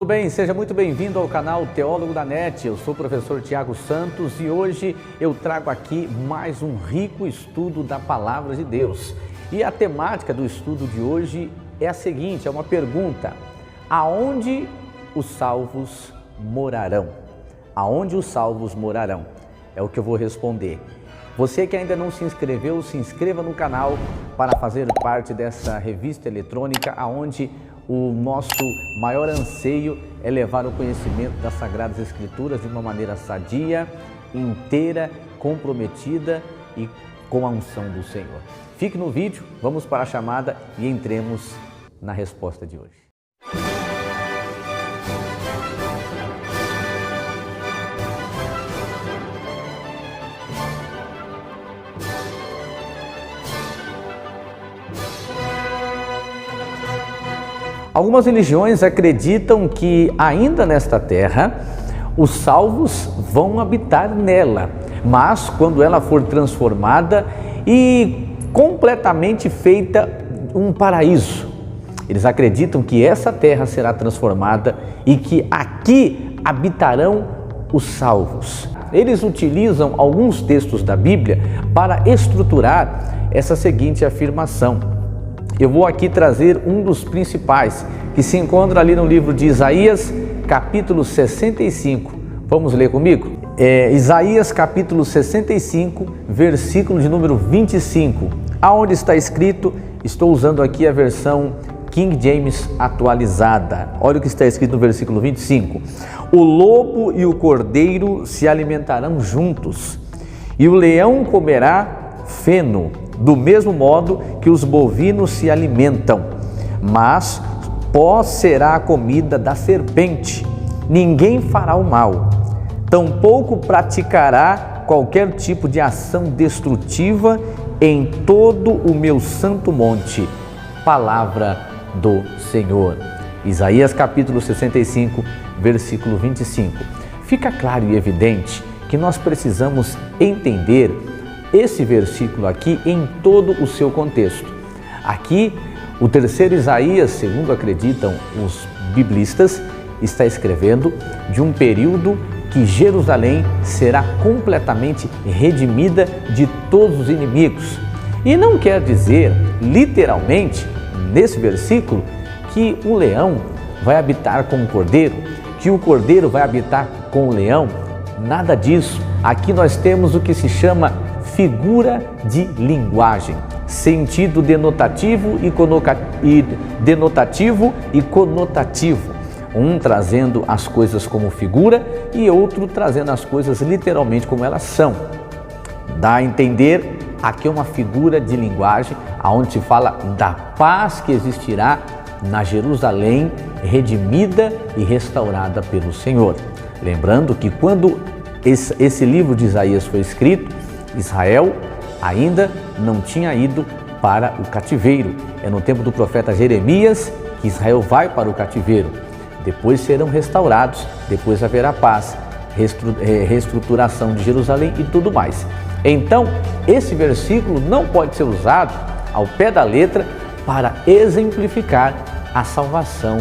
Tudo bem, seja muito bem-vindo ao canal Teólogo da NET. Eu sou o professor Tiago Santos e hoje eu trago aqui mais um rico estudo da Palavra de Deus. E a temática do estudo de hoje é a seguinte, é uma pergunta: aonde os salvos morarão? Aonde os salvos morarão? É o que eu vou responder. Você que ainda não se inscreveu, se inscreva no canal para fazer parte dessa revista eletrônica onde o nosso maior anseio é levar o conhecimento das Sagradas Escrituras de uma maneira sadia, inteira, comprometida e com a unção do Senhor. Fique no vídeo, vamos para a chamada e entremos na resposta de hoje. Algumas religiões acreditam que ainda nesta terra os salvos vão habitar nela, mas quando ela for transformada e completamente feita um paraíso, eles acreditam que essa terra será transformada e que aqui habitarão os salvos. Eles utilizam alguns textos da Bíblia para estruturar essa seguinte afirmação. Eu vou aqui trazer um dos principais, que se encontra ali no livro de Isaías, capítulo 65. Vamos ler comigo? Isaías, capítulo 65, versículo de número 25. Aonde está escrito, estou usando aqui a versão King James atualizada. Olha o que está escrito no versículo 25. O lobo e o cordeiro se alimentarão juntos, e o leão comerá feno, do mesmo modo que os bovinos se alimentam, mas pó será a comida da serpente. Ninguém fará o mal, tampouco praticará qualquer tipo de ação destrutiva em todo o meu santo monte. Palavra do Senhor. Isaías capítulo 65, versículo 25. Fica claro e evidente que nós precisamos entender esse versículo aqui em todo o seu contexto. Aqui, o terceiro Isaías, segundo acreditam os biblistas, está escrevendo de um período que Jerusalém será completamente redimida de todos os inimigos. E não quer dizer, literalmente, nesse versículo, que o leão vai habitar com o cordeiro, que o cordeiro vai habitar com o leão. Nada disso. Aqui nós temos o que se chama figura de linguagem, sentido denotativo e conotativo, um trazendo as coisas como figura e outro trazendo as coisas literalmente como elas são. Dá a entender aqui uma figura de linguagem onde se fala da paz que existirá na Jerusalém redimida e restaurada pelo Senhor. Lembrando que quando esse livro de Isaías foi escrito, Israel ainda não tinha ido para o cativeiro. É no tempo do profeta Jeremias que Israel vai para o cativeiro. Depois serão restaurados, depois haverá paz, reestruturação de Jerusalém e tudo mais. Então, esse versículo não pode ser usado ao pé da letra para exemplificar a salvação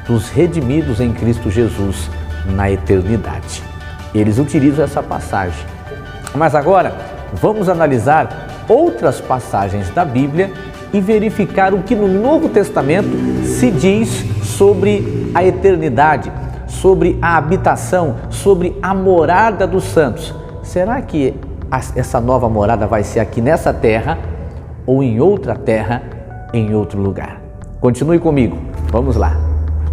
dos redimidos em Cristo Jesus na eternidade. Eles utilizam essa passagem. Mas agora, vamos analisar outras passagens da Bíblia e verificar o que no Novo Testamento se diz sobre a eternidade, sobre a habitação, sobre a morada dos santos. Será que essa nova morada vai ser aqui nessa terra ou em outra terra, em outro lugar? Continue comigo, vamos lá.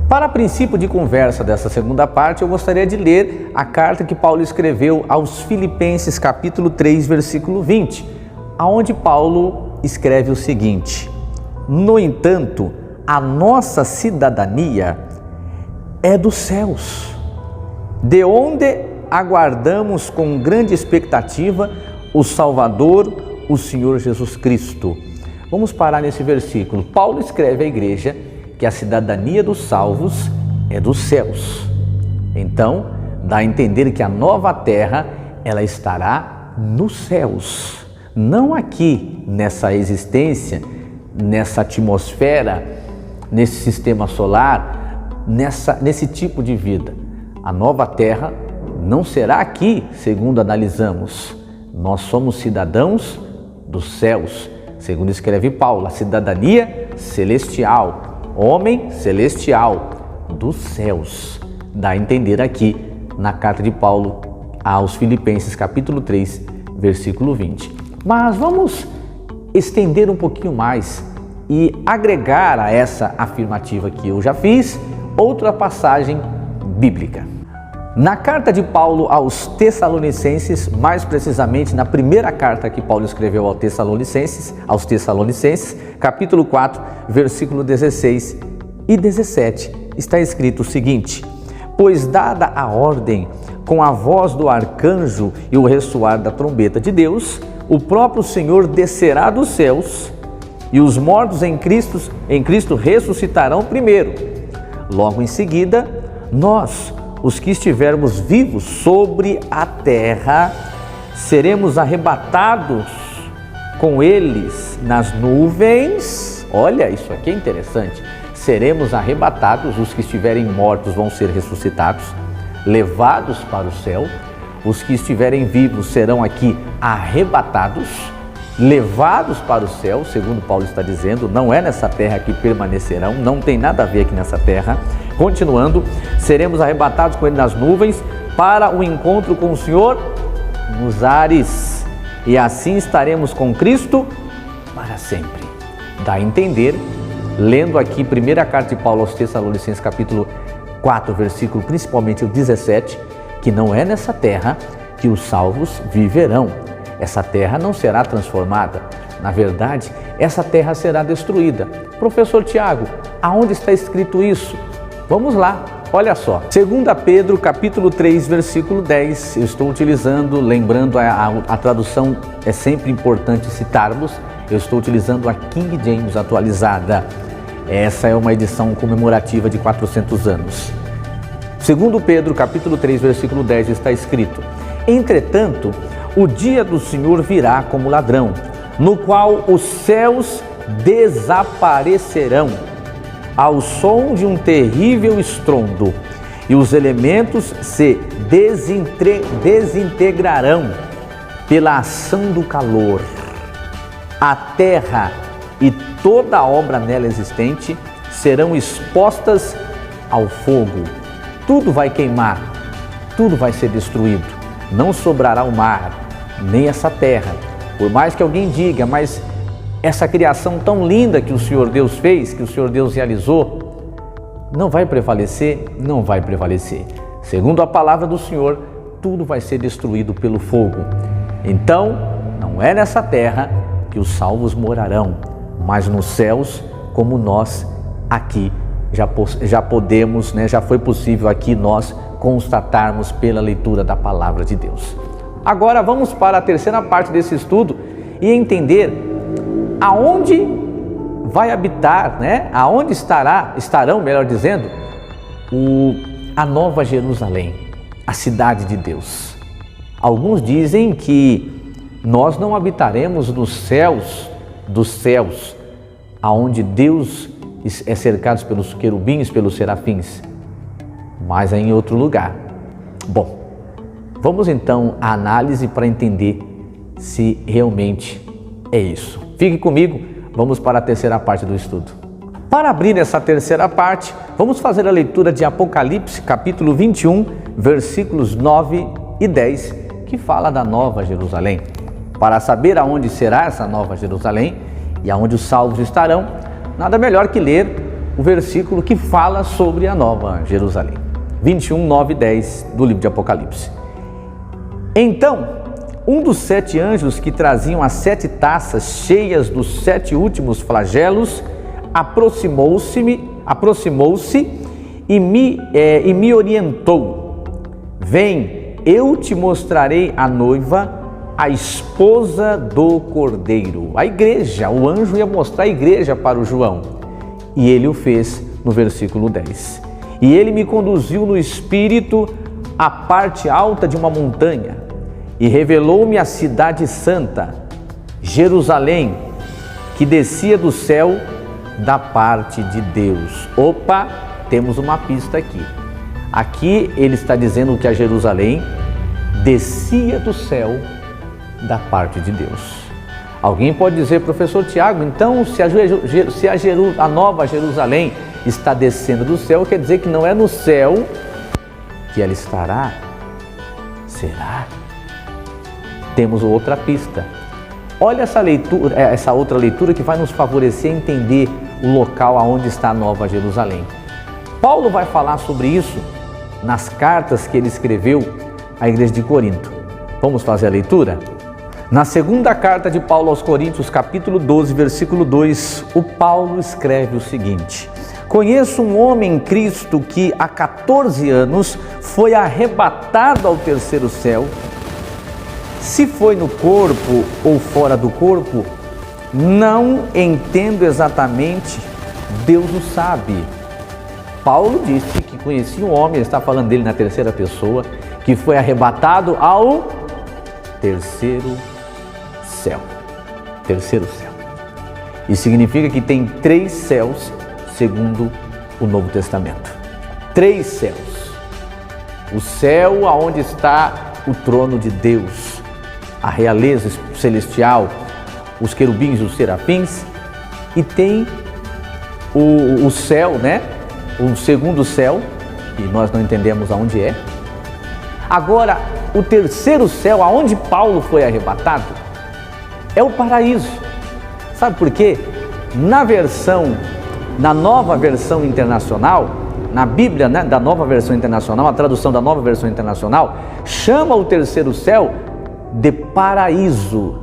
Para princípio de conversa dessa segunda parte, eu gostaria de ler a carta que Paulo escreveu aos Filipenses, capítulo 3, versículo 20, aonde Paulo escreve o seguinte: no entanto, a nossa cidadania é dos céus, de onde aguardamos com grande expectativa o Salvador, o Senhor Jesus Cristo. Vamos parar nesse versículo. Paulo escreve à igreja que a cidadania dos salvos é dos céus. Então, dá a entender que a nova terra, ela estará nos céus, não aqui nessa existência, nessa atmosfera, nesse sistema solar, nesse tipo de vida. A nova terra não será aqui, segundo analisamos. Nós somos cidadãos dos céus, segundo escreve Paulo, a cidadania celestial, homem celestial dos céus. Dá a entender aqui na carta de Paulo aos Filipenses, capítulo 3, versículo 20. Mas vamos estender um pouquinho mais e agregar a essa afirmativa que eu já fiz, outra passagem bíblica. Na carta de Paulo aos Tessalonicenses, mais precisamente na primeira carta que Paulo escreveu aos Tessalonicenses, capítulo 4, versículo 16 e 17, está escrito o seguinte: pois dada a ordem com a voz do arcanjo e o ressoar da trombeta de Deus, o próprio Senhor descerá dos céus e os mortos em Cristo ressuscitarão primeiro. Logo em seguida, nós, os que estivermos vivos sobre a terra, seremos arrebatados com eles nas nuvens. Olha, isso aqui é interessante. Seremos arrebatados, os que estiverem mortos vão ser ressuscitados, levados para o céu. Os que estiverem vivos serão aqui arrebatados, levados para o céu, segundo Paulo está dizendo, não é nessa terra que permanecerão, não tem nada a ver aqui nessa terra. Continuando, seremos arrebatados com ele nas nuvens para o encontro com o Senhor nos ares, e assim estaremos com Cristo para sempre. Dá a entender, lendo aqui primeira carta de Paulo aos Tessalonicenses, capítulo 4, versículo principalmente o 17, que não é nessa terra que os salvos viverão. Essa terra não será transformada. Na verdade, essa terra será destruída. Professor Tiago, aonde está escrito isso? Vamos lá, olha só. 2 Pedro, capítulo 3, versículo 10. Eu estou utilizando, lembrando, a tradução é sempre importante citarmos. Eu estou utilizando a King James atualizada. Essa é uma edição comemorativa de 400 anos. 2 Pedro, capítulo 3, versículo 10, está escrito: entretanto, o dia do Senhor virá como ladrão, no qual os céus desaparecerão, ao som de um terrível estrondo, e os elementos se desintegrarão pela ação do calor. A terra e toda a obra nela existente serão expostas ao fogo. Tudo vai queimar, tudo vai ser destruído. Não sobrará o mar, nem essa terra. Por mais que alguém diga, mas essa criação tão linda que o Senhor Deus fez, que o Senhor Deus realizou, não vai prevalecer? Não vai prevalecer. Segundo a palavra do Senhor, tudo vai ser destruído pelo fogo. Então, não é nessa terra que os salvos morarão, mas nos céus, como nós aqui já podemos, já foi possível aqui nós constatarmos pela leitura da palavra de Deus. Agora vamos para a terceira parte desse estudo e entender aonde vai habitar, aonde estarão, melhor dizendo, a Nova Jerusalém, a cidade de Deus. Alguns dizem que nós não habitaremos nos céus dos céus, aonde Deus é cercado pelos querubins, pelos serafins, mas é em outro lugar. Bom, vamos então à análise para entender se realmente é isso. Fique comigo, vamos para a terceira parte do estudo. Para abrir essa terceira parte, vamos fazer a leitura de Apocalipse, capítulo 21, versículos 9 e 10, que fala da Nova Jerusalém. Para saber aonde será essa Nova Jerusalém e aonde os salvos estarão, nada melhor que ler o versículo que fala sobre a Nova Jerusalém. 21, 9 e 10 do livro de Apocalipse. Então, um dos 7 anjos que traziam as 7 taças cheias dos 7 últimos flagelos aproximou-se e me orientou: vem, eu te mostrarei a noiva, a esposa do Cordeiro. A igreja, o anjo ia mostrar a igreja para o João. E ele o fez no versículo 10. E ele me conduziu no espírito à parte alta de uma montanha e revelou-me a cidade santa, Jerusalém, que descia do céu da parte de Deus. Opa, temos uma pista aqui. Aqui ele está dizendo que a Jerusalém descia do céu da parte de Deus. Alguém pode dizer, professor Tiago, então se a nova Jerusalém está descendo do céu, quer dizer que não é no céu que ela estará? Será? Temos outra pista. Olha essa outra leitura que vai nos favorecer a entender o local aonde está a nova Jerusalém. Paulo vai falar sobre isso nas cartas que ele escreveu à igreja de Corinto. Vamos fazer a leitura? Na segunda carta de Paulo aos Coríntios, capítulo 12, versículo 2, o Paulo escreve o seguinte: conheço um homem em Cristo que há 14 anos foi arrebatado ao terceiro céu. Se foi no corpo ou fora do corpo, não entendo exatamente, Deus o sabe. Paulo disse que conhecia um homem, ele está falando dele na terceira pessoa, que foi arrebatado ao terceiro céu. Terceiro céu. Isso significa que tem 3 céus, segundo o Novo Testamento. 3 céus. O céu aonde está o trono de Deus, a realeza celestial, os querubins e os serafins, e tem o céu, né? O segundo céu, que nós não entendemos aonde é. Agora, o terceiro céu, aonde Paulo foi arrebatado, é o paraíso. Sabe por quê? Na nova versão internacional, na Bíblia, né, da nova versão internacional, a tradução da nova versão internacional, chama o terceiro céu de paraíso,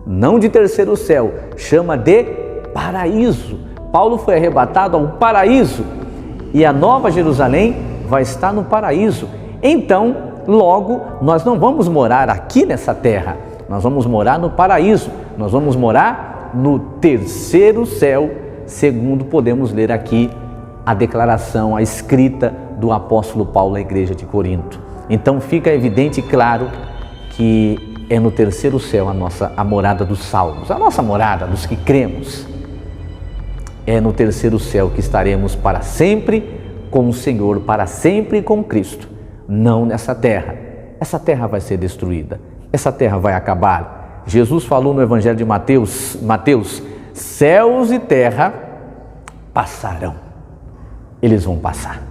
não de terceiro céu, chama de paraíso. Paulo foi arrebatado ao paraíso e a nova Jerusalém vai estar no paraíso. Então, logo, nós não vamos morar aqui nessa terra, nós vamos morar no paraíso, nós vamos morar no terceiro céu, segundo podemos ler aqui a declaração, a escrita do apóstolo Paulo à igreja de Corinto. Então fica evidente e claro que é no terceiro céu a morada dos salvos, a nossa morada, dos que cremos. É no terceiro céu que estaremos para sempre com o Senhor, para sempre com Cristo. Não nessa terra. Essa terra vai ser destruída, essa terra vai acabar. Jesus falou no Evangelho de Mateus, céus e terra passarão. Eles vão passar.